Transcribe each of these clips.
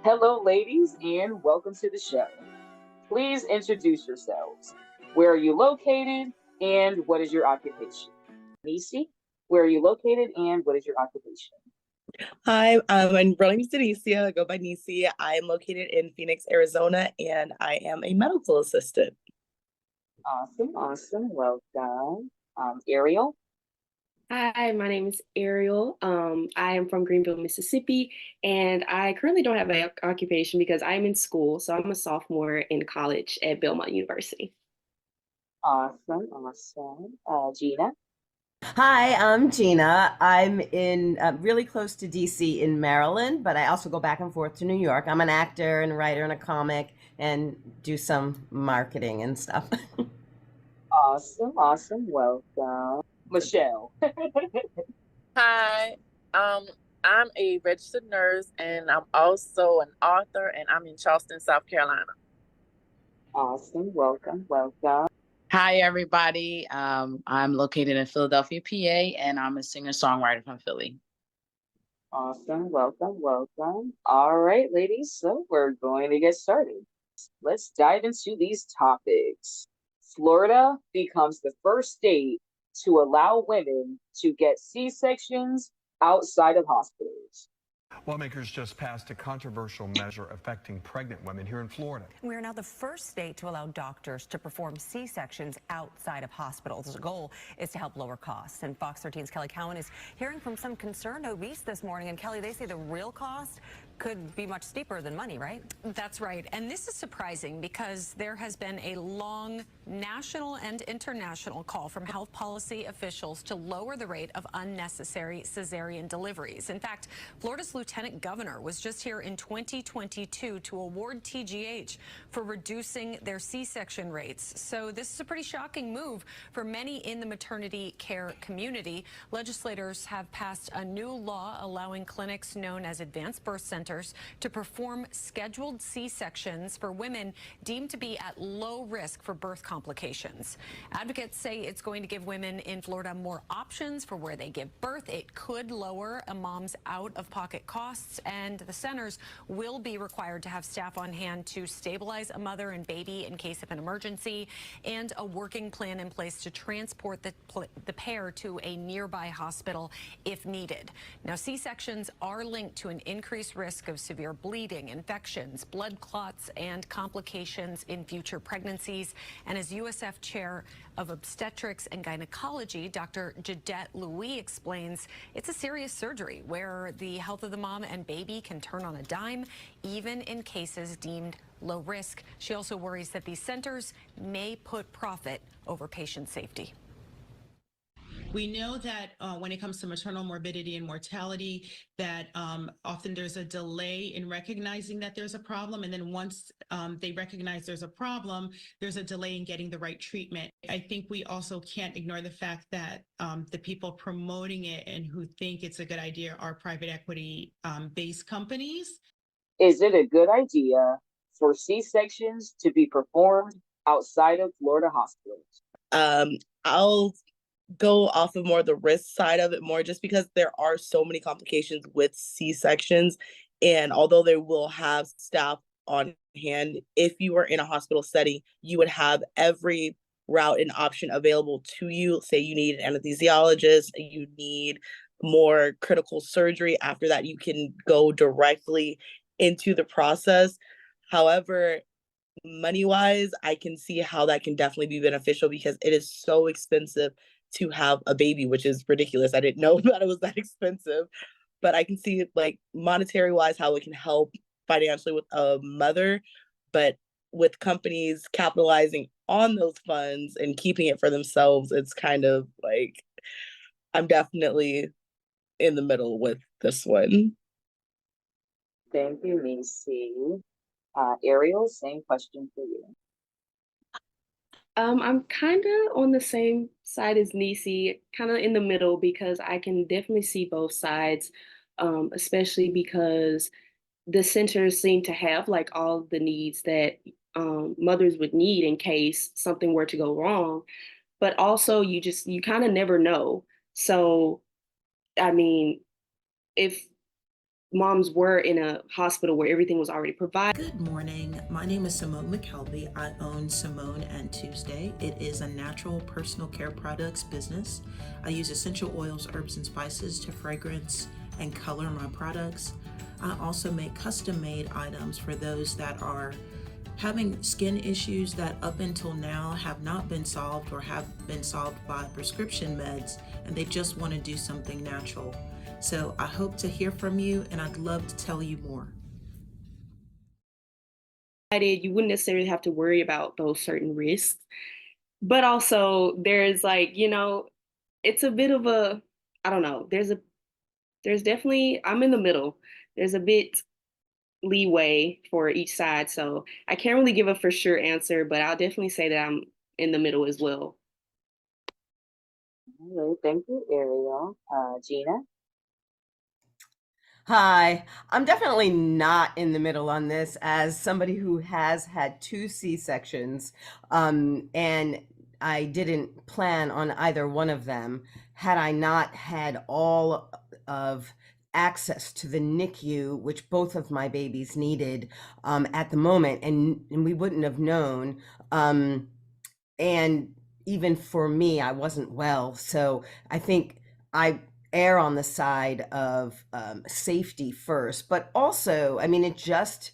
Hello, ladies, and welcome to the show. Please introduce yourselves. Where are you located, and what is your occupation? Nisi, where are you located, and what is your occupation? Hi, my name is Denicia. I go by Nisi. I am located in Phoenix, Arizona, and I am a medical assistant. Awesome, awesome. Well done. Ariel. Hi, my name is Ariel. I am from Greenville, Mississippi, and I currently don't have an occupation because I'm in school. So I'm a sophomore in college at Belmont University. Awesome, awesome. Gina. Hi, I'm Gina. I'm in really close to DC in Maryland, but I also go back and forth to New York. I'm an actor and writer and a comic and do some marketing and stuff. Awesome, awesome. Well done. Michelle. Hi, um, I'm a registered nurse and I'm also an author and I'm in Charleston, South Carolina. Awesome. Welcome, welcome. Hi, everybody. I'm located in Philadelphia, PA, and I'm a singer-songwriter from Philly. Awesome. Welcome, welcome. All right, ladies. So we're going to get started. Let's dive into these topics. Florida becomes the first state to allow women to get C-sections outside of hospitals. Lawmakers just passed a controversial measure affecting pregnant women here in Florida. We are now the first state to allow doctors to perform C-sections outside of hospitals. The goal is to help lower costs. And Fox 13's Kelly Cowan is hearing from some concerned obese this morning. And Kelly, they say the real cost could be much steeper than money, right? That's right. And this is surprising because there has been a long national and international call from health policy officials to lower the rate of unnecessary cesarean deliveries. In fact, Florida's lieutenant governor was just here in 2022 to award TGH for reducing their C-section rates. So this is a pretty shocking move for many in the maternity care community. Legislators have passed a new law allowing clinics known as advanced birth centers to perform scheduled C-sections for women deemed to be at low risk for birth complications. Advocates say it's going to give women in Florida more options for where they give birth. It could lower a mom's out-of-pocket costs, and the centers will be required to have staff on hand to stabilize a mother and baby in case of an emergency, and a working plan in place to transport the pair to a nearby hospital if needed. Now, C-sections are linked to an increased risk of severe bleeding, infections, blood clots, and complications in future pregnancies. And as USF Chair of Obstetrics and Gynecology, Dr. Jadette Louis explains, it's a serious surgery where the health of the mom and baby can turn on a dime, even in cases deemed low risk. She also worries that these centers may put profit over patient safety. We know that when it comes to maternal morbidity and mortality, that often there's a delay in recognizing that there's a problem. And then once they recognize there's a problem, there's a delay in getting the right treatment. I think we also can't ignore the fact that the people promoting it and who think it's a good idea are private equity based companies. Is it a good idea for C-sections to be performed outside of Florida hospitals? I'll go off of more the risk side of it more just because there are so many complications with C-sections. And although they will have staff on hand, if you were in a hospital setting, you would have every route and option available to you. Say you need an anesthesiologist, you need more critical surgery. After that, you can go directly into the process. However, money-wise, I can see how that can definitely be beneficial because it is so expensive to have a baby, which is ridiculous. I didn't know that it was that expensive, but I can see like monetary wise how it can help financially with a mother, but with companies capitalizing on those funds and keeping it for themselves, it's kind of like I'm definitely in the middle with this one. Thank you, Nisi. Ariel, same question for you. I'm kind of on the same side as Nisi, kind of in the middle because I can definitely see both sides, especially because the centers seem to have like all the needs that mothers would need in case something were to go wrong. But also, you kind of never know. So, I mean, if moms were in a hospital where everything was already provided. Good morning. My name is Simone McKelvey. I own Simone Tuesday. It is a natural personal care products business. I use essential oils, herbs, and spices to fragrance and color my products. I also make custom-made items for those that are having skin issues that up until now have not been solved or have been solved by prescription meds, and they just want to do something natural. So I hope to hear from you, and I'd love to tell you more. You wouldn't necessarily have to worry about those certain risks. But also there's like, it's a bit of a, I don't know, there's definitely, I'm in the middle. There's a bit leeway for each side. So I can't really give a for sure answer, but I'll definitely say that I'm in the middle as well. All right, thank you, Ariel. Gina? Hi, I'm definitely not in the middle on this as somebody who has had 2 C-sections, and I didn't plan on either one of them. Had I not had all of access to the NICU, which both of my babies needed at the moment, and we wouldn't have known. And even for me, I wasn't well, so I think I err on the side of safety first, but also, I mean, it just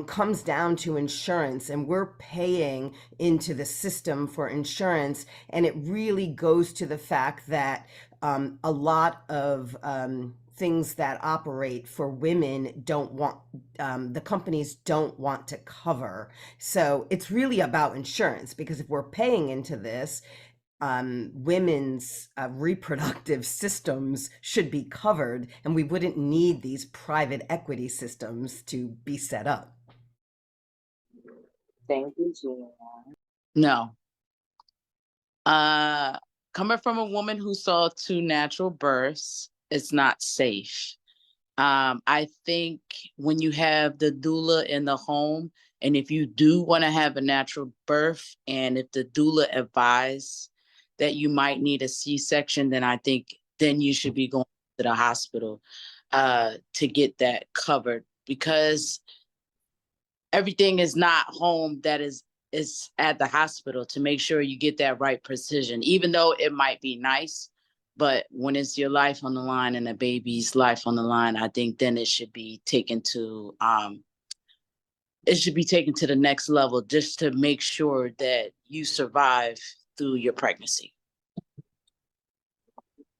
comes down to insurance, and we're paying into the system for insurance, and it really goes to the fact that a lot of things that operate for women don't want, the companies don't want to cover. So it's really about insurance, because if we're paying into this, women's reproductive systems should be covered, and we wouldn't need these private equity systems to be set up. Thank you, Gina. No. Coming from a woman who saw 2 natural births, it's not safe. I think when you have the doula in the home, and if you do want to have a natural birth, and if the doula advise that you might need a C-section, then I think then you should be going to the hospital to get that covered, because everything is not home that is at the hospital, to make sure you get that right precision, even though it might be nice. But when it's your life on the line and a baby's life on the line, I think then it should be taken to the next level, just to make sure that you survive through your pregnancy.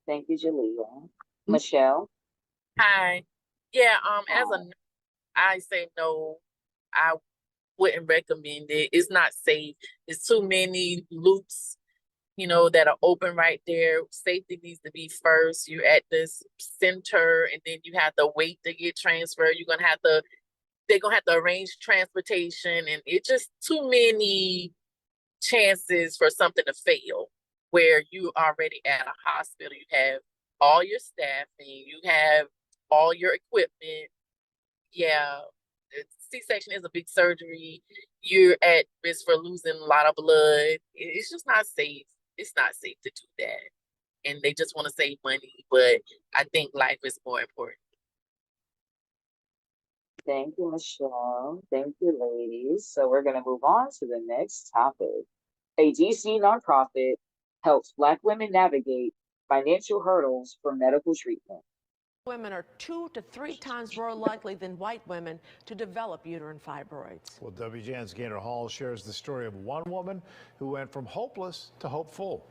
Thank you, Jalea. Michelle? Hi. Yeah, as a nurse, I say no. I wouldn't recommend it. It's not safe. It's too many loops, that are open right there. Safety needs to be first. You're at this center, and then you have to wait to get transferred. They're gonna have to arrange transportation, and it's just too many chances for something to fail where you already at a hospital. You have all your staffing, you have all your equipment. Yeah, C-section is a big surgery. You're at risk for losing a lot of blood. It's just not safe. It's not safe to do that. And they just want to save money, but I think life is more important. Thank you, Michelle. Thank you, ladies. So we're going to move on to the next topic. A DC nonprofit helps Black women navigate financial hurdles for medical treatment. Women are 2 to 3 times more likely than white women to develop uterine fibroids. Well, WGN's Gaynor Hall shares the story of one woman who went from hopeless to hopeful.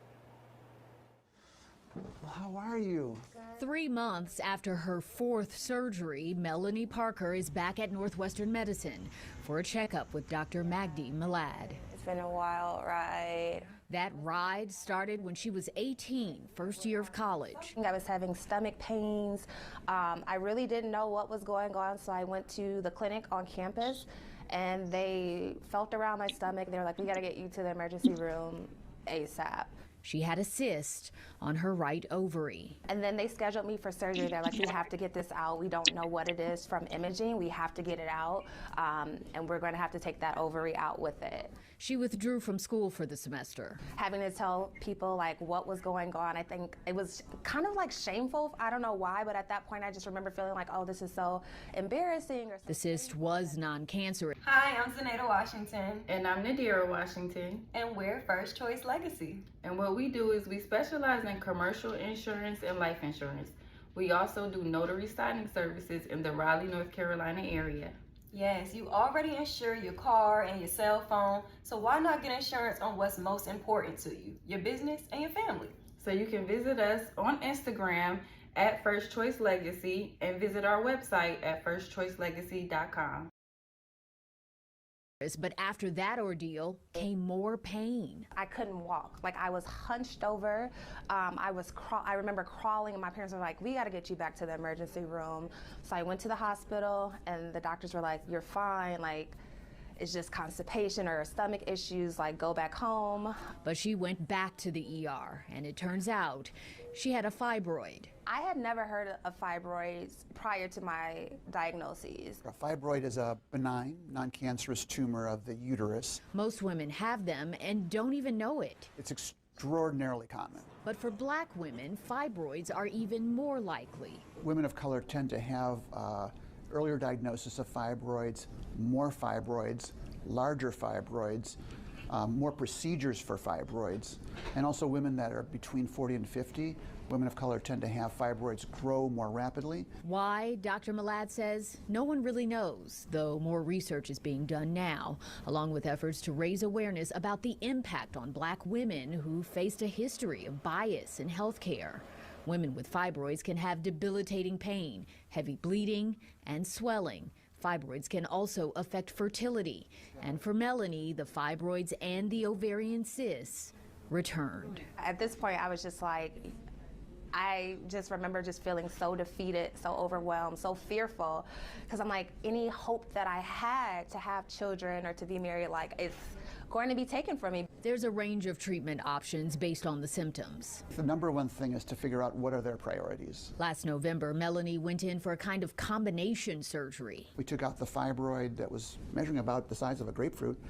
How are you? 3 months after her 4th surgery, Melanie Parker is back at Northwestern Medicine for a checkup with Dr. Magdi Milad. It's been a wild ride. That ride started when she was 18, first year of college. I was having stomach pains. I really didn't know what was going on, so I went to the clinic on campus, and they felt around my stomach. They were like, we got to get you to the emergency room ASAP. She had a cyst on her right ovary. And then they scheduled me for surgery. They're like, we have to get this out. We don't know what it is from imaging. We have to get it out. And we're going to have to take that ovary out with it. She withdrew from school for the semester. Having to tell people like what was going on, I think it was kind of like shameful. I don't know why, but at that point I just remember feeling like, oh, this is so embarrassing. The cyst was non-cancerous. Hi, I'm Zenaida Washington. And I'm Nadira Washington. And we're First Choice Legacy. And what we do is we specialize in commercial insurance and life insurance. We also do notary signing services in the Raleigh, North Carolina area. Yes, you already insure your car and your cell phone, so why not get insurance on what's most important to you, your business and your family? So you can visit us on Instagram at First Choice Legacy and visit our website at firstchoicelegacy.com. But after that ordeal came more pain. I couldn't walk. Like I was hunched over. I remember crawling, and my parents were like, "We got to get you back to the emergency room." So I went to the hospital, and the doctors were like, "You're fine. Like, it's just constipation or stomach issues. Like, go back home." But she went back to the ER, and it turns out she had a fibroid. I had never heard of fibroids prior to my diagnoses. A fibroid is a benign, non-cancerous tumor of the uterus. Most women have them and don't even know it. It's extraordinarily common. But for Black women, fibroids are even more likely. Women of color tend to have earlier diagnosis of fibroids, larger fibroids, more procedures for fibroids, and also women that are between 40 and 50. Women of color tend to have fibroids grow more rapidly. Why, Dr. Malad says, no one really knows, though more research is being done now, along with efforts to raise awareness about the impact on Black women who faced a history of bias in healthcare. Women with fibroids can have debilitating pain, heavy bleeding, and swelling. Fibroids can also affect fertility. And for Melanie, the fibroids and the ovarian cysts returned. At this point, I was just like, I just remember just feeling so defeated, so overwhelmed, so fearful, because I'm like, any hope that I had to have children or to be married, like, it's going to be taken from me. There's a range of treatment options based on the symptoms. The number one thing is to figure out what are their priorities. Last November, Melanie went in for a kind of combination surgery. We took out the fibroid that was measuring about the size of a grapefruit,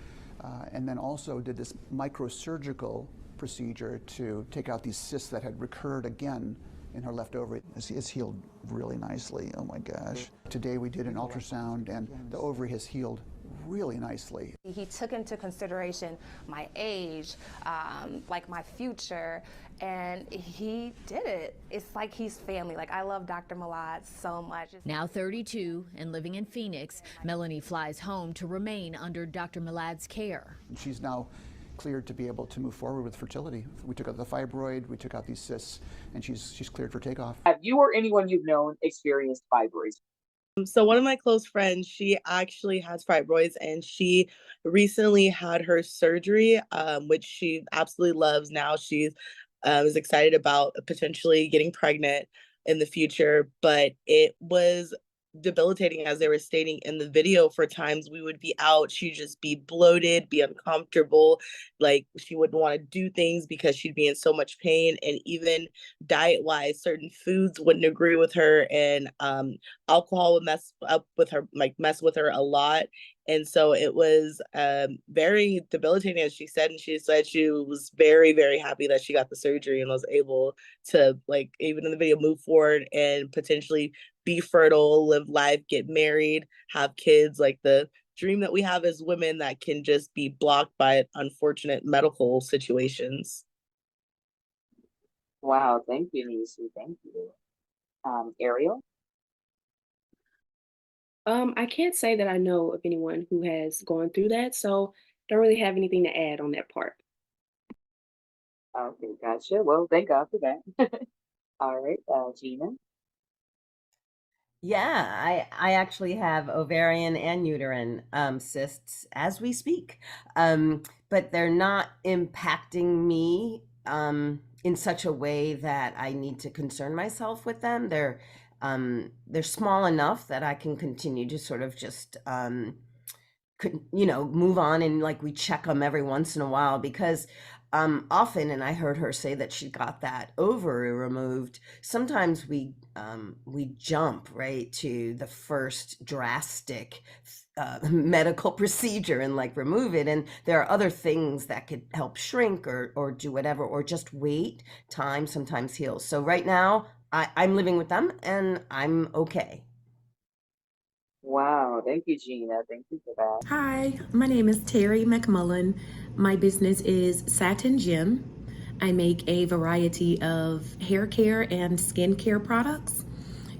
and then also did this microsurgical procedure to take out these cysts that had recurred again in her left ovary. It's healed really nicely, oh my gosh. Today we did an ultrasound and the ovary has healed really nicely. He took into consideration my age, like my future, and he did it. It's like he's family. Like, I love Dr. Malad so much. Now 32 and living in Phoenix, Melanie flies home to remain under Dr. Malad's care. She's now cleared to be able to move forward with fertility. We took out the fibroid, we took out these cysts, and she's cleared for takeoff. Have you or anyone you've known experienced fibroids? So one of my close friends, she actually has fibroids, and she recently had her surgery, which she absolutely loves. Now she's is excited about potentially getting pregnant in the future, but it was debilitating, as they were stating in the video. For times we would be out, she'd just be bloated, be uncomfortable, like she wouldn't want to do things because she'd be in so much pain. And even diet wise, certain foods wouldn't agree with her, and alcohol would mess with her a lot. And so it was very debilitating, as she said. And she said she was very, very happy that she got the surgery and was able to, like, even in the video, move forward and potentially be fertile, live life, get married, have kids, like the dream that we have as women that can just be blocked by unfortunate medical situations. Wow, thank you, Nisi. Thank you. Ariel? I can't say that I know of anyone who has gone through that, so don't really have anything to add on that part. Okay, gotcha. Well, thank God for that. All right, Gina? Yeah, I actually have ovarian and uterine cysts as we speak, but they're not impacting me in such a way that I need to concern myself with them. They're small enough that I can continue to sort of just move on, and like we check them every once in a while, because Often, and I heard her say that she got that ovary removed. Sometimes we jump right to the first drastic medical procedure and like remove it, and there are other things that could help shrink or do whatever, or just wait. Time sometimes heals. So right now, I'm living with them, and I'm okay. Wow, thank you, Gina. Thank you for that. Hi, my name is Terry McMullen. My business is Satin Jem. I make a variety of hair care and skincare products.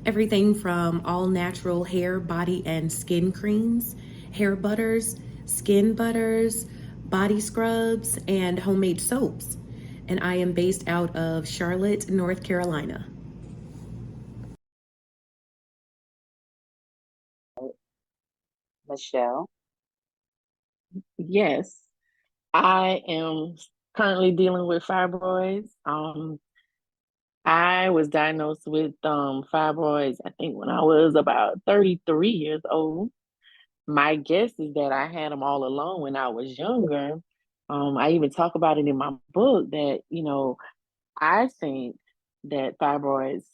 Everything from all natural hair, body, and skin creams, hair butters, skin butters, body scrubs, and homemade soaps. And I am based out of Charlotte, North Carolina. Michelle. Yes, I am currently dealing with fibroids. I was diagnosed with fibroids, I think, when I was about 33 years old. My guess is that I had them all along when I was younger. I even talk about it in my book that, I think that fibroids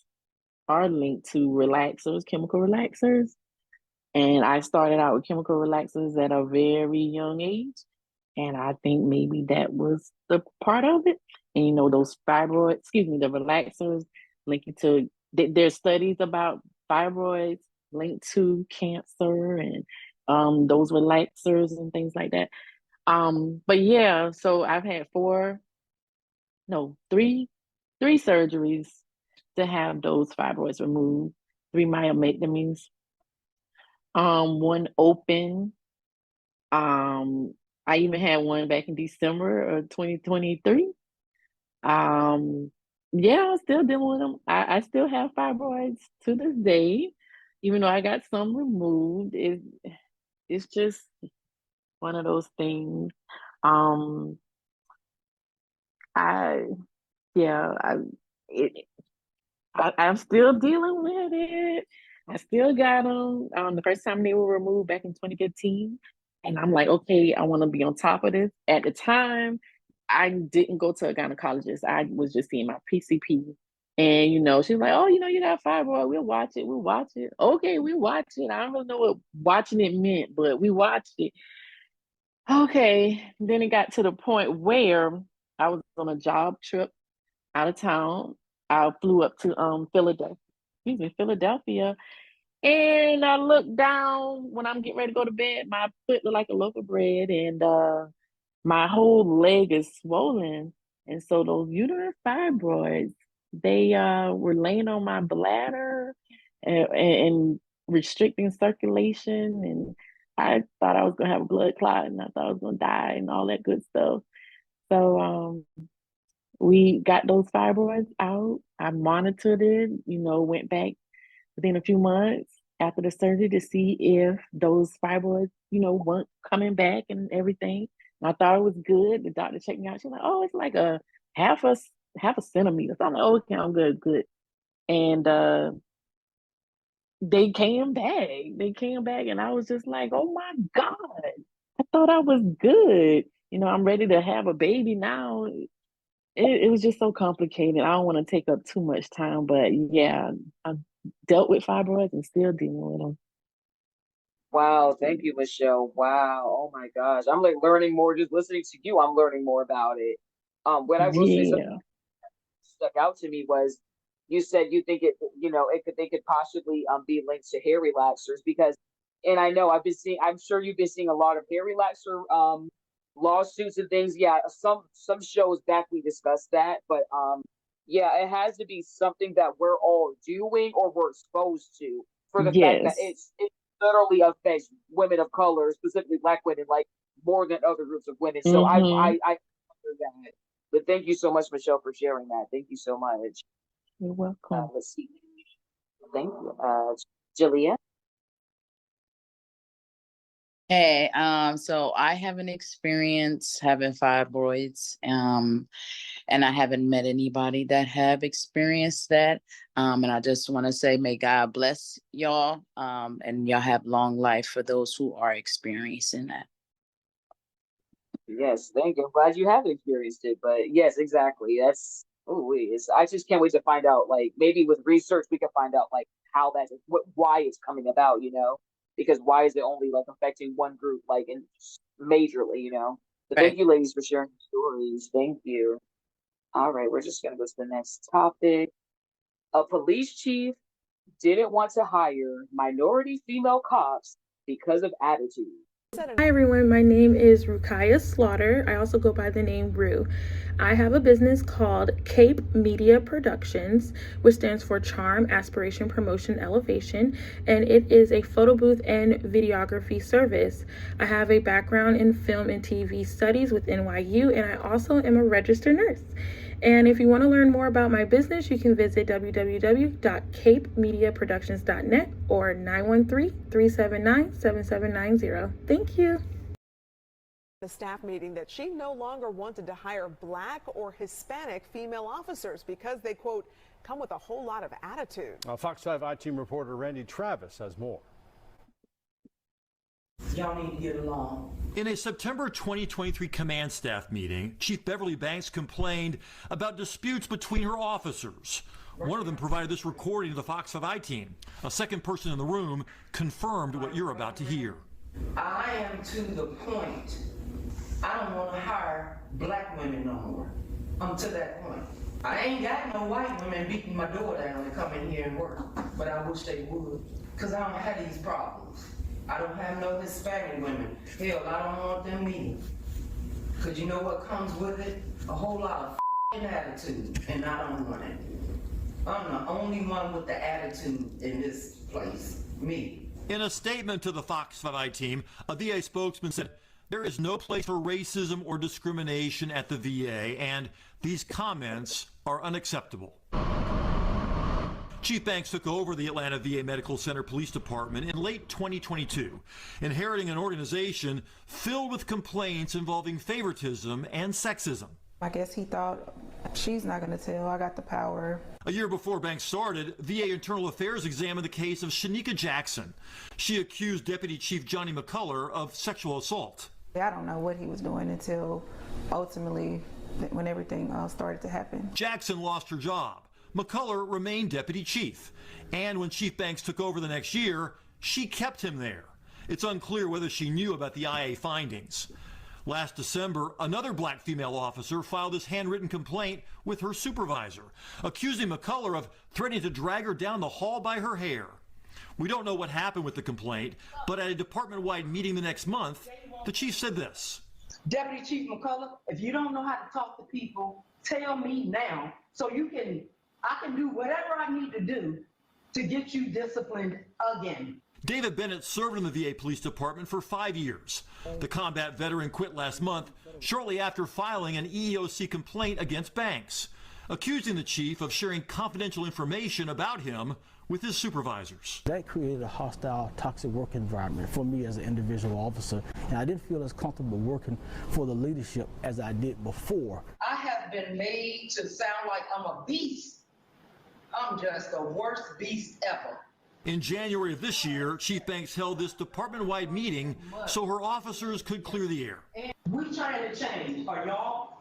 are linked to relaxers, chemical relaxers. And I started out with chemical relaxers at a very young age. And I think maybe that was the part of it. And those fibroids, the relaxers linking to, there's studies about fibroids linked to cancer and those relaxers and things like that. But yeah, so I've had three surgeries to have those fibroids removed, 3 myomectomies, one open. I even had one back in December of 2023. Yeah, I'm still dealing with them. I still have fibroids to this day, even though I got some removed. It's just one of those things. Um, I yeah, it, I'm still dealing with it. I still got them. The first time they were removed back in 2015, and I'm like, okay, I want to be on top of this. At the time, I didn't go to a gynecologist. I was just seeing my PCP, and she's like, oh, you got fibroid. We'll watch it. We'll watch it. Okay, we watch it. I don't really know what watching it meant, but we watched it. Okay, then it got to the point where I was on a job trip out of town. I flew up to Philadelphia, and I looked down when I'm getting ready to go to bed. My foot looked like a loaf of bread, and my whole leg is swollen. And so those uterine fibroids, they were laying on my bladder and restricting circulation. And I thought I was gonna have a blood clot, and I thought I was gonna die, and all that good stuff. So we got those fibroids out. I monitored it, went back within a few months after the surgery to see if those fibroids, weren't coming back and everything. And I thought it was good. The doctor checked me out. She's like, oh, it's like a half a centimeter. So I'm like, oh, okay, I'm good, good. And they came back. They came back, and I was just like, oh my God, I thought I was good. I'm ready to have a baby now. It was just so complicated. I don't want to take up too much time, but yeah, I've dealt with fibroids and still dealing with them. Wow, thank you, Michelle. Wow, oh my gosh, I'm like learning more just listening to you. I'm learning more about it. What I will say, something Yeah. stuck out to me was you said you think they could possibly be linked to hair relaxers because, and I know I'm sure you've been seeing a lot of hair relaxer lawsuits and things. Yeah, some shows back we discussed that, but yeah, it has to be something that we're all doing or we're exposed to for the fact that Yes. it literally affects women of color, specifically Black women, like more than other groups of women. So Mm-hmm. I that. But thank you so much, Michelle, for sharing that. Thank you so much. You're welcome. Let's see. Thank you. Jillian. Hey, so I haven't experienced having fibroids, and I haven't met anybody that have experienced that. And I just want to say, may God bless y'all, and y'all have long life for those who are experiencing that. Yes, thank you. I'm glad you have experienced it. But yes, exactly. That's it's I just can't wait to find out. Like maybe with research we can find out like how that's why it's coming about, you know? Because why is it only like affecting one group like in majorly, you know? But thank Right. you ladies for sharing your stories. Thank you. All right, we're just gonna go to the next topic. A police chief didn't want to hire minority female cops because of attitude. Hi everyone, my name is Rukaya Slaughter. I also go by the name Rue. I have a business called Cape Media Productions, which stands for Charm, Aspiration, Promotion, Elevation, and it is a photo booth and videography service. I have a background in film and TV studies with NYU, and I also am a registered nurse. And if you want to learn more about my business, you can visit www.capemediaproductions.net or 913-379-7790. Thank you. The staff meeting that she no longer wanted to hire Black or Hispanic female officers because they, quote, come with a whole lot of attitude. Fox 5 I-Team reporter Randy Travis has more. Y'all need to get along. In a September 2023 command staff meeting, Chief Beverly Banks complained about disputes between her officers. One of them provided this recording to the Fox 5 I-Team. A second person in the room confirmed what you're about to hear. I am to the point. I don't want to hire Black women no more. I'm to that point. I ain't got no white women beating my door down to come in here and work, but I wish they would, because I don't have these problems. I don't have no Hispanic women. Hell, I don't want them either. Because you know what comes with it? A whole lot of attitude, and I don't want it. I'm the only one with the attitude in this place, me. In a statement to the Fox 5 I-Team, a VA spokesman said, there is no place for racism or discrimination at the VA, and these comments are unacceptable. Chief Banks took over the Atlanta VA Medical Center Police Department in late 2022, inheriting an organization filled with complaints involving favoritism and sexism. I guess he thought, she's not going to tell, I got the power. A year before Banks started, VA Internal Affairs examined the case of Shanika Jackson. She accused Deputy Chief Johnny McCullough of sexual assault. I don't know what he was doing until ultimately when everything started to happen. Jackson lost her job. McCullough remained deputy chief. And when Chief Banks took over the next year, she kept him there. It's unclear whether she knew about the IA findings. Last December, another Black female officer filed this handwritten complaint with her supervisor, accusing McCullough of threatening to drag her down the hall by her hair. We don't know what happened with the complaint, but at a department-wide meeting the next month, the chief said this. Deputy Chief McCullough, if you don't know how to talk to people, tell me now so I can do whatever I need to do to get you disciplined again. David Bennett served in the VA Police Department for 5 years. The combat veteran quit last month shortly after filing an EEOC complaint against Banks, accusing the chief of sharing confidential information about him with his supervisors. That created a hostile, toxic work environment for me as an individual officer, and I didn't feel as comfortable working for the leadership as I did before. I have been made to sound like I'm a beast. I'm just the worst beast ever. In January of this year, Chief Banks held this department-wide meeting so her officers could clear the air. We trying to change. Are y'all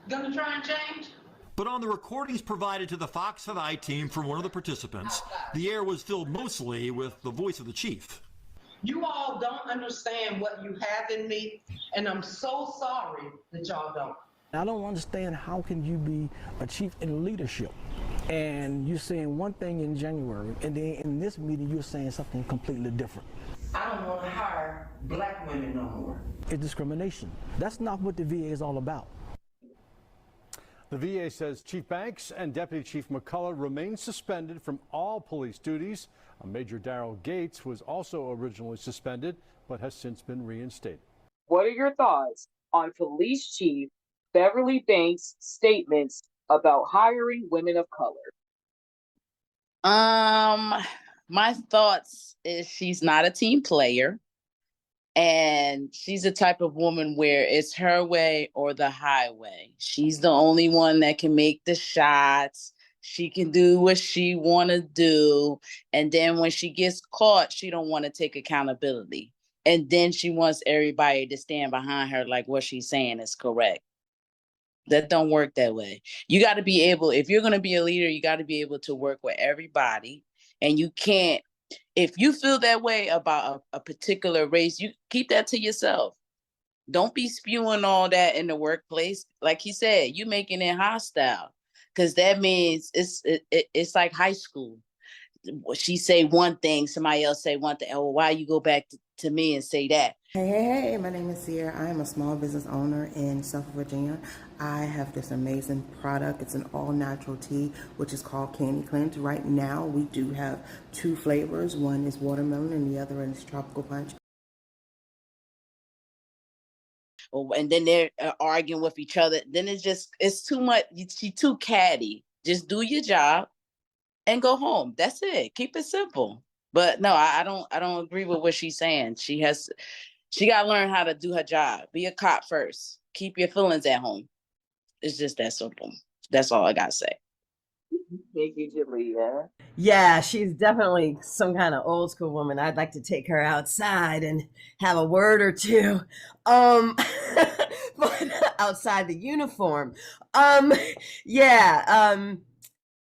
gonna try and change? But on the recordings provided to the Fox 5 I-Team from one of the participants, the air was filled mostly with the voice of the chief. You all don't understand what you have in me, and I'm so sorry that y'all don't. I don't understand how can you be a chief in leadership and you're saying one thing in January and then in this meeting you're saying something completely different. I don't want to hire Black women no more. It's discrimination. That's not what the VA is all about. The VA says Chief Banks and Deputy Chief McCullough remain suspended from all police duties. Major Darrell Gates was also originally suspended, but has since been reinstated. What are your thoughts on Police Chief Beverly Banks' statements about hiring women of color? My thoughts is she's not a team player. And she's the type of woman where it's her way or the highway. She's the only one that can make the shots. She can do what she want to do. And then when she gets caught, she don't want to take accountability. and then she wants everybody to stand behind her like what she's saying is correct. That don't work that way. You got to be able, if you're going to be a leader, you got to be able to work with everybody. And you can't, if you feel that way about a particular race, you keep that to yourself. Don't be spewing all that in the workplace. Like he said, you making it hostile, because that means it's like high school. She say one thing, somebody else say one thing. Oh, why you go back to me and say that? Hey, my name is Sierra. I am a small business owner in Suffolk, Virginia. I have this amazing product. It's an all-natural tea, which is called Candy Cleanse. Right now, we do have 2 flavors. One is watermelon and the other is tropical punch. And then they're arguing with each other. Then it's too much. She's too catty. Just do your job and go home. That's it. Keep it simple. But no, I don't agree with what she's saying. She got to learn how to do her job. Be a cop first. Keep your feelings at home. It's just that simple. That's all I got to say. Thank you, Jalea. Yeah, she's definitely some kind of old school woman. I'd like to take her outside and have a word or two. But outside the uniform.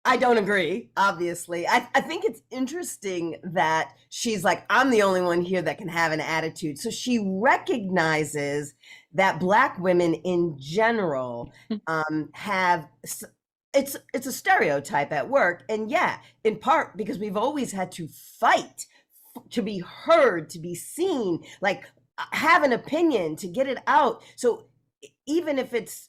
I don't agree, obviously. I think it's interesting that she's like, I'm the only one here that can have an attitude. So she recognizes that Black women in general have, it's a stereotype at work. And yeah, in part because we've always had to fight to be heard, to be seen, like have an opinion, to get it out. So even if it's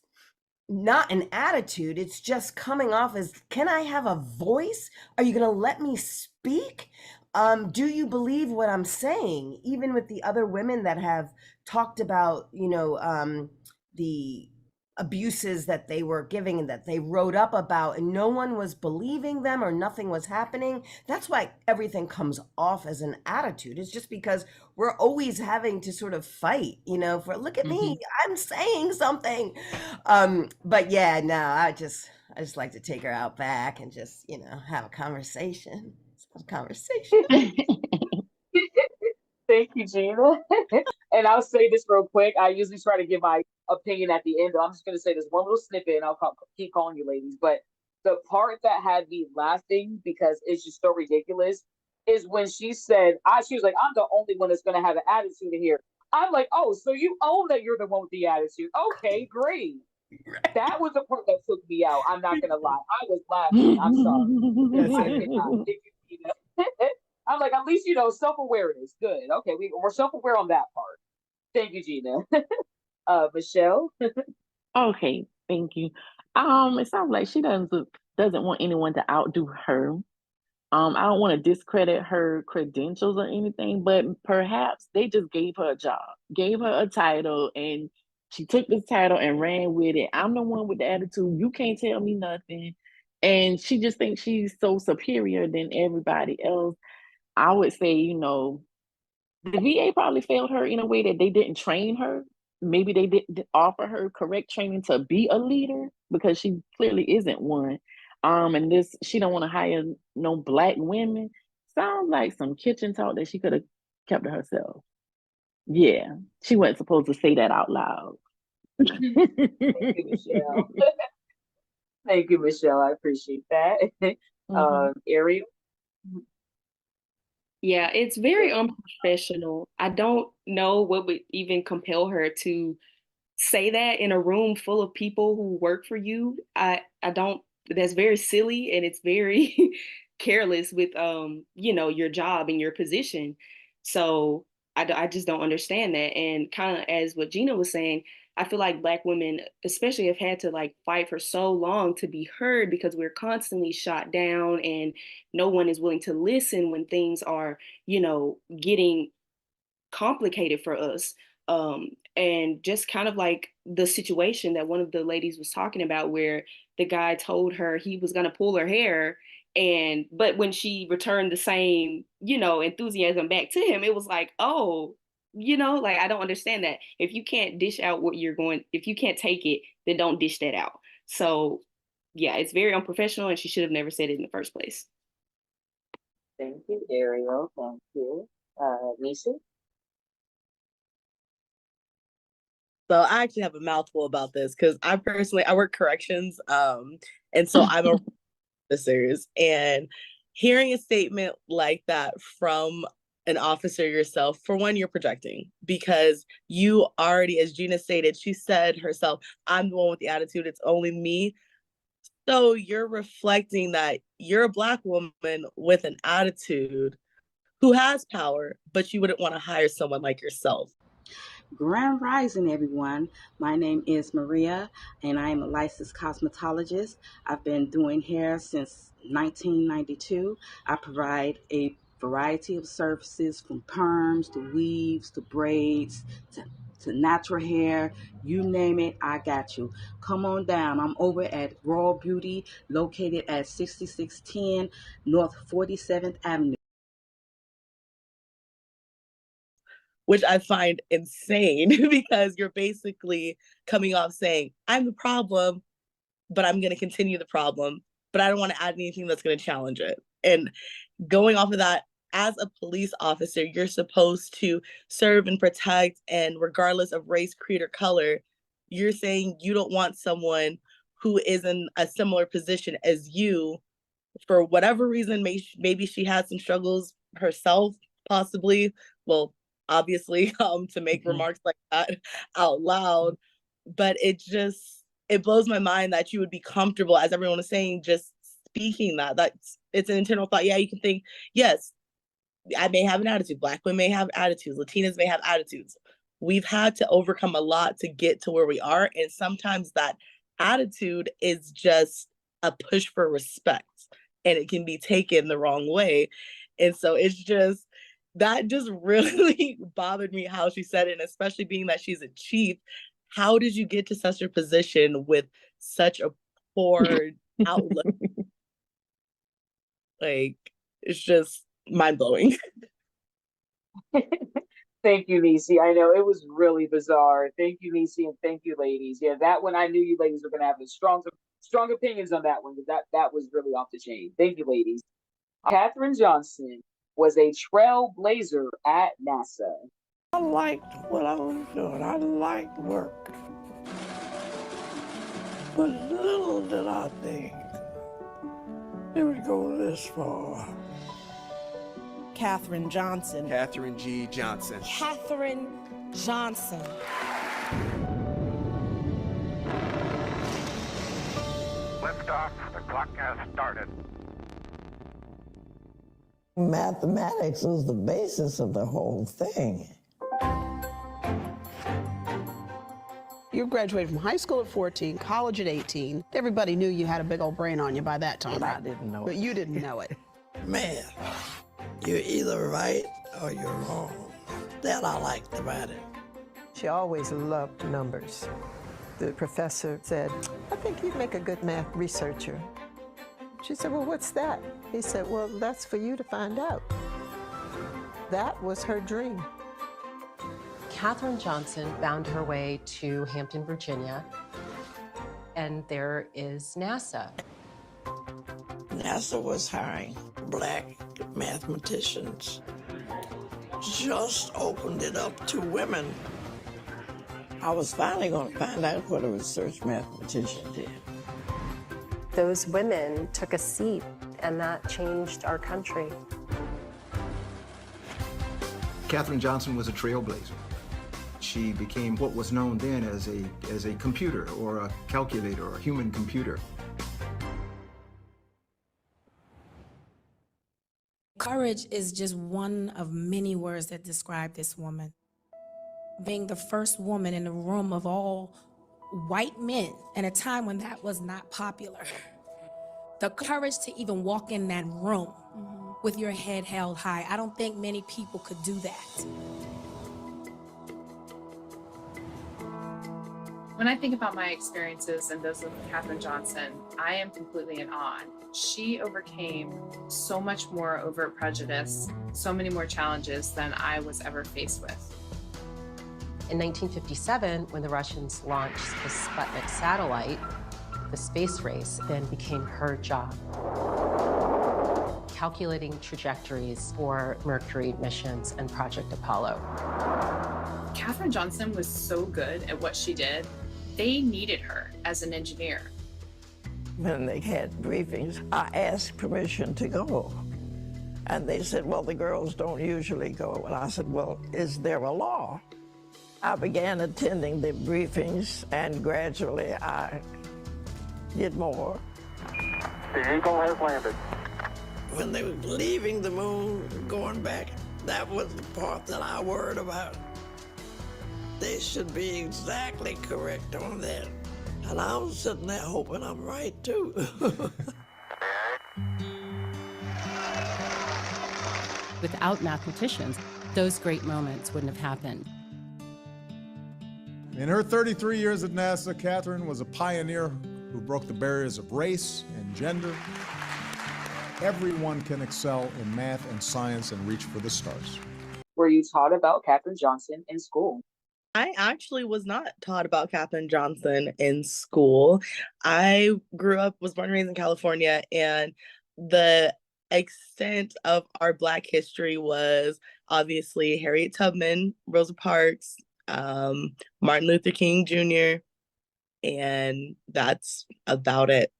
not an attitude, it's just coming off as, can I have a voice? Are you going to let me speak? Do you believe what I'm saying? Even with the other women that have talked about, the abuses that they were giving and that they wrote up about, and no one was believing them or nothing was happening. That's why everything comes off as an attitude. It's just because we're always having to sort of fight, for look at me, I'm saying something. But yeah, no, I just like to take her out back and just, have a conversation. Thank you, Gina. And I'll say this real quick. I usually try to give my opinion at the end. I'm just going to say this one little snippet and I'll keep calling you ladies. But the part that had me laughing because it's just so ridiculous is when she said, she was like, I'm the only one that's going to have an attitude in here. I'm like, oh, so you own that you're the one with the attitude. Okay, great. That was the part that took me out. I'm not going to lie. I was laughing. I'm sorry. I could not. I'm like, at least, self-awareness. Good. Okay, we're self-aware on that part. Thank you, Gina. Michelle? Okay, thank you. It sounds like she doesn't want anyone to outdo her. I don't want to discredit her credentials or anything, but perhaps they just gave her a job, gave her a title, and she took this title and ran with it. I'm the one with the attitude. You can't tell me nothing. And she just thinks she's so superior than everybody else. I would say, the VA probably failed her in a way that they didn't train her. Maybe they didn't offer her correct training to be a leader because she clearly isn't one. And she don't want to hire no Black women. Sounds like some kitchen talk that she could have kept to herself. Yeah, she wasn't supposed to say that out loud. Thank you, Michelle. Thank you, Michelle. I appreciate that. Ariel? Yeah, it's very unprofessional. I don't know what would even compel her to say that in a room full of people who work for you. I don't, that's very silly and it's very careless with your job and your position. So I just don't understand that. And kind of as what Gina was saying, I feel like Black women especially have had to like fight for so long to be heard because we're constantly shot down and no one is willing to listen when things are, getting complicated for us. And just kind of like the situation that one of the ladies was talking about where the guy told her he was going to pull her hair, but when she returned the same enthusiasm back to him, it was like, oh, like I don't understand that. If you can't dish out if you can't take it, then don't dish that out. So yeah, it's very unprofessional and she should have never said it in the first place. Thank you, Ariel. Thank you. Nisi? So I actually have a mouthful about this because I work corrections, and so I'm a officers, and hearing a statement like that from an officer yourself, for one, you're projecting because you already, as Gina stated, she said herself, I'm the one with the attitude, it's only me. So you're reflecting that you're a Black woman with an attitude who has power, but you wouldn't want to hire someone like yourself. Grand Rising, everyone. My name is Maria, and I am a licensed cosmetologist. I've been doing hair since 1992. I provide a variety of services from perms to weaves to braids to natural hair. You name it, I got you. Come on down. I'm over at Raw Beauty, located at 6610 North 47th Avenue. Which I find insane because you're basically coming off saying, I'm the problem, but I'm going to continue the problem, but I don't want to add anything that's going to challenge it. And going off of that, as a police officer, you're supposed to serve and protect, and regardless of race, creed, or color, you're saying you don't want someone who is in a similar position as you for whatever reason. Maybe she had some struggles herself, possibly. Well, obviously, to make remarks like that out loud, but it blows my mind that you would be comfortable, as everyone was saying, just speaking it's an internal thought. Yeah, you can think, yes, I may have an attitude, Black women may have attitudes, Latinas may have attitudes. We've had to overcome a lot to get to where we are, and sometimes that attitude is just a push for respect, and it can be taken the wrong way. And so that just really bothered me how she said it, and especially being that she's a chief. How did you get to such a position with such a poor outlook? Like, it's just mind-blowing. Thank you, Niecy. I know it was really bizarre. Thank you, Niecy, and thank you, ladies. Yeah, that one I knew you ladies were gonna have strong opinions on that one, because that was really off the chain. Thank you, ladies. Katherine Johnson was a trailblazer at NASA. I liked what I was doing. I liked work. But little did I think it would go this far. Katherine Johnson. Katherine G. Johnson. Katherine Johnson. Liftoff, the clock has started. Mathematics is the basis of the whole thing. You graduated from high school at 14, college at 18. Everybody knew you had a big old brain on you by that time. But I didn't know it. But you didn't know it. Man, you're either right or you're wrong. That I liked about it. She always loved numbers. The professor said, I think you'd make a good math researcher. She said, well, what's that? He said, well, that's for you to find out. That was her dream. Katherine Johnson found her way to Hampton, Virginia, and there is NASA. NASA was hiring Black mathematicians. Just opened it up to women. I was finally going to find out what a research mathematician did. Those women took a seat, and that changed our country. Katherine Johnson was a trailblazer. She became what was known then as a computer or a calculator or a human computer. Courage is just one of many words that describe this woman. Being the first woman in a room of all white men at a time when that was not popular. The courage to even walk in that room with your head held high. I don't think many people could do that. When I think about my experiences and those with Katherine Johnson, I am completely in awe. She overcame so much more overt prejudice, so many more challenges than I was ever faced with. In 1957, when the Russians launched the Sputnik satellite, the space race then became her job. Calculating trajectories for Mercury missions and Project Apollo. Katherine Johnson was so good at what she did, they needed her as an engineer. When they had briefings, I asked permission to go. And they said, well, the girls don't usually go. And I said, well, is there a law? I began attending the briefings, and gradually I did more. The Eagle has landed. When they were leaving the moon, going back, that was the part that I worried about. They should be exactly correct on that. And I was sitting there hoping I'm right, too. Without mathematicians, those great moments wouldn't have happened. In her 33 years at NASA, Katherine was a pioneer who broke the barriers of race and gender. Everyone can excel in math and science and reach for the stars. Were you taught about Katherine Johnson in school? I actually was not taught about Katherine Johnson in school. I was born and raised in California, and the extent of our Black history was obviously Harriet Tubman, Rosa Parks, Martin Luther King Jr., and that's about it.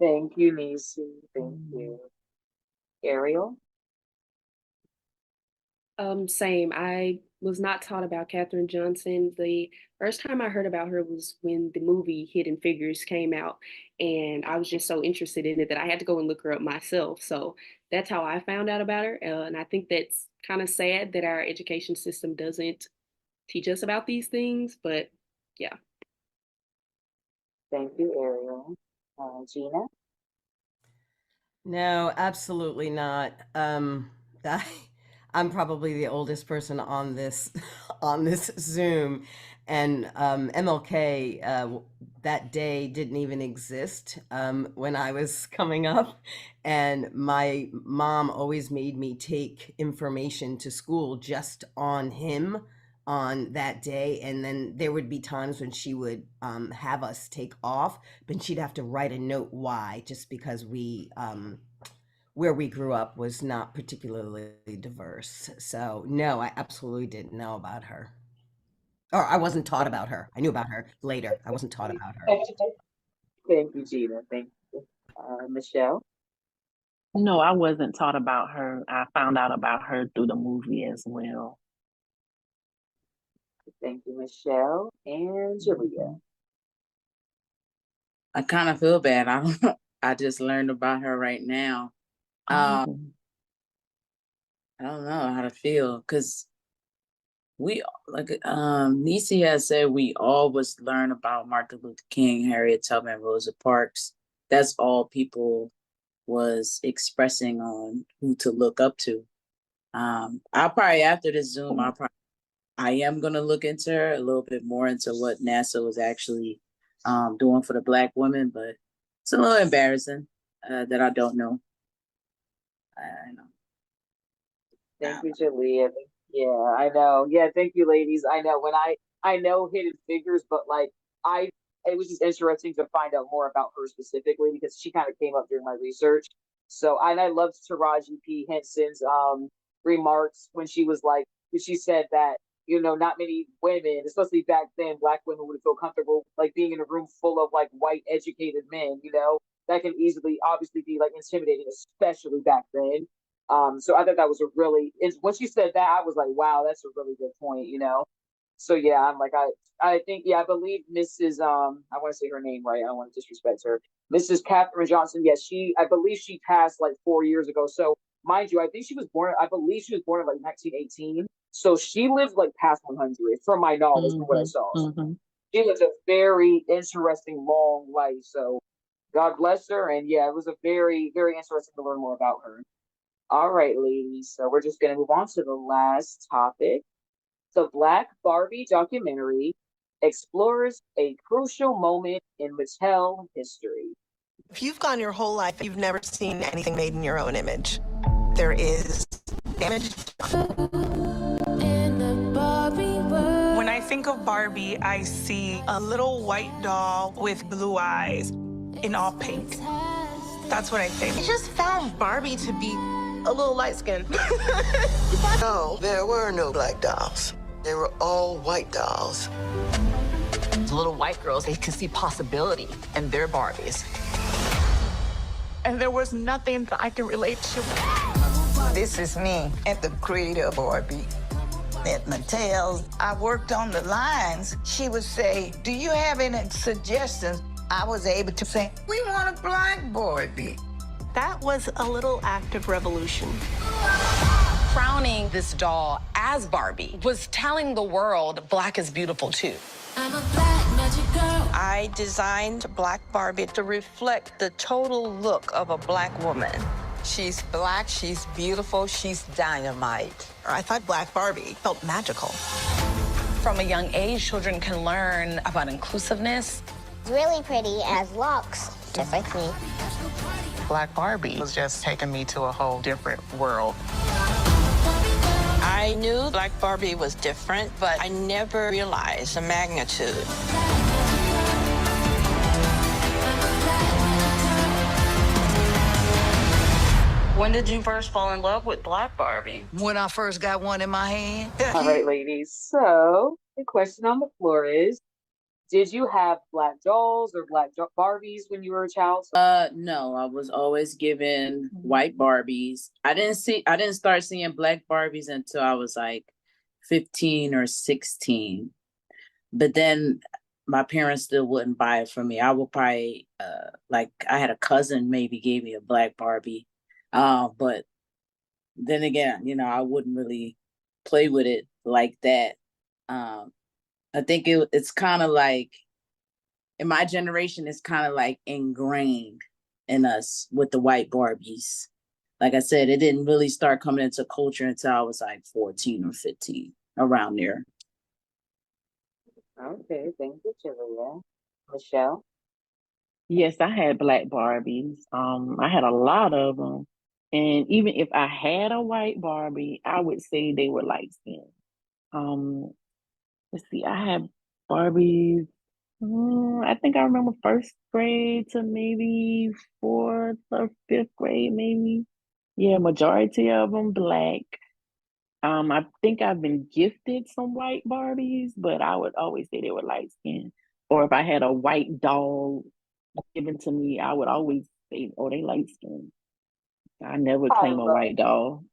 Thank you, Nisi. Thank you. Ariel? Same. I was not taught about Katherine Johnson. The first time I heard about her was when the movie Hidden Figures came out, and I was just so interested in it that I had to go and look her up myself. So that's how I found out about her. And I think that's kind of sad that our education system doesn't teach us about these things, but yeah. Thank you, Ariel. Gina? No, absolutely not. I'm probably the oldest person on this Zoom, and MLK that day didn't even exist when I was coming up, and my mom always made me take information to school just on him on that day, and then there would be times when she would have us take off, but she'd have to write a note why, just because where we grew up was not particularly diverse. So no, I absolutely didn't know about her. Or I wasn't taught about her. I knew about her later. I wasn't taught about her. Thank you, Gina. Thank you. Michelle? No, I wasn't taught about her. I found out about her through the movie as well. Thank you, Michelle. And Julia? I kind of feel bad. I just learned about her right now. I don't know how to feel, because we, like Nisi has said, we always learn about Martin Luther King, Harriet Tubman, Rosa Parks. That's all people was expressing on who to look up to. I'll probably, after this Zoom, I am going to look into her a little bit more, into what NASA was actually doing for the Black women, but it's a little embarrassing that I don't know. I know. Thank you, Julia. Yeah, I know. Yeah, thank you, ladies. I know I know Hidden Figures, but like it was just interesting to find out more about her specifically, because she kind of came up during my research. So and I loved Taraji P. Henson's remarks when she said that, not many women, especially back then, Black women would feel comfortable like being in a room full of like white educated men, that can easily obviously be like intimidating, especially back then. So I thought that was when she said that, I was like, wow, that's a really good point, So yeah, I'm like, I think, yeah, I believe Mrs. I want to say her name right. I don't want to disrespect her. Mrs. Katherine Johnson. Yes, I believe she passed like 4 years ago. So mind you, I believe she was born in like 1918. So she lived like past 100, from my knowledge, from what I saw. Mm-hmm. She lived a very interesting, long life. So God bless her. And yeah, it was a very, very interesting to learn more about her. All right, ladies. So we're just going to move on to the last topic. The Black Barbie documentary explores a crucial moment in Mattel history. If you've gone your whole life, you've never seen anything made in your own image. There is damage. When I think of Barbie, I see a little white doll with blue eyes in all pink. That's what I think. I just found Barbie to be a little light-skinned. No, there were no black dolls. They were all white dolls. Little white girls, they could see possibility in their Barbies. And there was nothing that I could relate to. This is me at the creator of Barbie. At Mattel's, I worked on the lines. She would say, do you have any suggestions? I was able to say, we want a black Barbie. That was a little act of revolution. Crowning this doll as Barbie was telling the world Black is beautiful too. I'm a black magic girl. I designed Black Barbie to reflect the total look of a black woman. She's black, she's beautiful, she's dynamite. I thought Black Barbie felt magical. From a young age, children can learn about inclusiveness. Really pretty, has locks, just like me. Black Barbie was just taking me to a whole different world. I knew Black Barbie was different, but I never realized the magnitude. When did you first fall in love with Black Barbie? When I first got one in my hand. All right, ladies. So the question on the floor is, did you have black dolls or black Barbies when you were a child? No, I was always given white Barbies. I didn't start seeing black Barbies until I was like 15 or 16. But then my parents still wouldn't buy it for me. I would probably I had a cousin maybe gave me a black Barbie. But then again, I wouldn't really play with it like that. I think it's kind of like, in my generation, it's kind of like ingrained in us with the white Barbies. Like I said, it didn't really start coming into culture until I was like 14 or 15, around there. Okay, thank you, Julia. Michelle? Yes, I had black Barbies. I had a lot of them. And even if I had a white Barbie, I would say they were light skinned. Let's see, I had Barbies. I think I remember first grade to maybe fourth or fifth grade, maybe. Yeah, majority of them black. I think I've been gifted some white Barbies, but I would always say they were light skinned. Or if I had a white doll given to me, I would always say, oh, they light skinned. I never claim a white doll.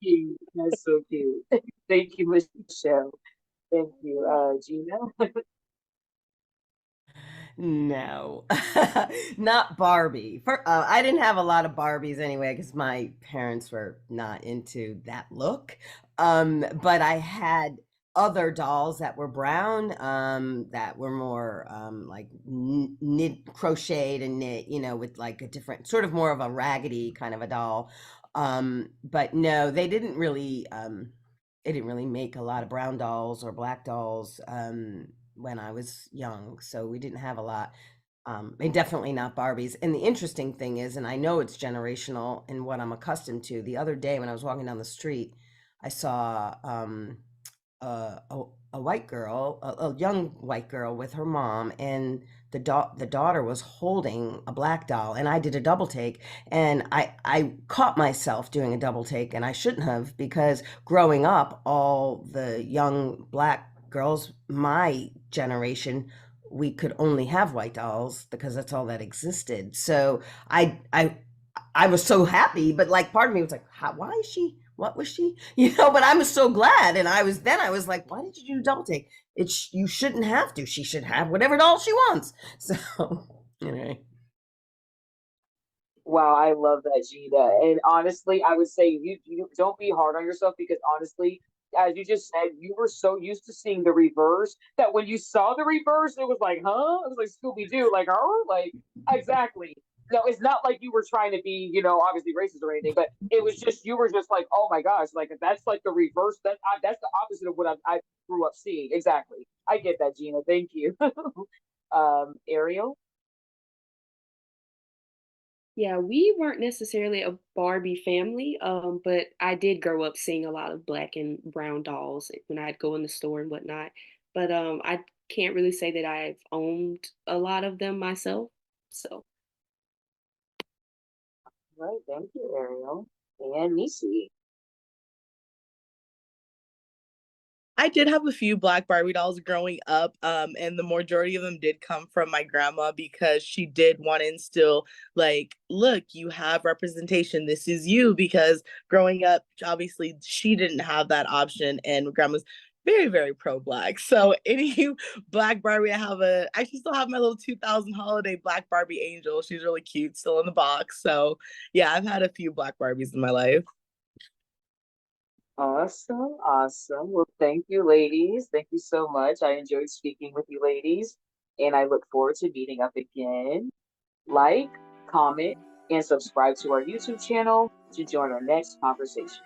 Cute. That's so cute. Thank you, Michelle. Thank you, Gina. No, not Barbie. I didn't have a lot of Barbies anyway because my parents were not into that look. But I had other dolls that were brown, that were more like knit, crocheted and knit, with like a different sort of more of a raggedy kind of a doll. But no, they didn't really make a lot of brown dolls or black dolls when I was young, so we didn't have a lot. And definitely not Barbies. And the interesting thing is, and I know it's generational in what I'm accustomed to, the other day when I was walking down the street, I saw a white girl, a young white girl with her mom, and the daughter was holding a black doll, and I did a double take, and I caught myself doing a double take, and I shouldn't have, because growing up, all the young black girls my generation, we could only have white dolls because that's all that existed. So I was so happy, but like part of me was like, why is she? What was she? But I was so glad. And I was like, why did you do double take? You shouldn't have to. She should have whatever doll she wants. So anyway. Wow, I love that, Gina. And honestly, I would say you don't be hard on yourself, because honestly, as you just said, you were so used to seeing the reverse that when you saw the reverse, it was like, huh? It was like Scooby-Doo, like, huh? Like, exactly. No, it's not like you were trying to be, obviously racist or anything, but it was just, you were just like, oh my gosh, like, that's like the reverse. That's the opposite of what I grew up seeing. Exactly. I get that, Gina. Thank you. Ariel? Yeah, we weren't necessarily a Barbie family, but I did grow up seeing a lot of black and brown dolls when I'd go in the store and whatnot. But I can't really say that I've owned a lot of them myself. So. Right, thank you, Ariel. And Nisi. I did have a few Black Barbie dolls growing up, and the majority of them did come from my grandma because she did want to instill, like, look, you have representation. This is you. Because growing up, obviously, she didn't have that option, and grandma's very, very pro-Black. So any Black Barbie, I actually still have my little 2000 holiday Black Barbie angel. She's really cute, still in the box. So yeah, I've had a few Black Barbies in my life. Awesome, awesome. Well, thank you, ladies. Thank you so much. I enjoyed speaking with you, ladies, and I look forward to meeting up again. Like, comment, and subscribe to our YouTube channel to join our next conversation.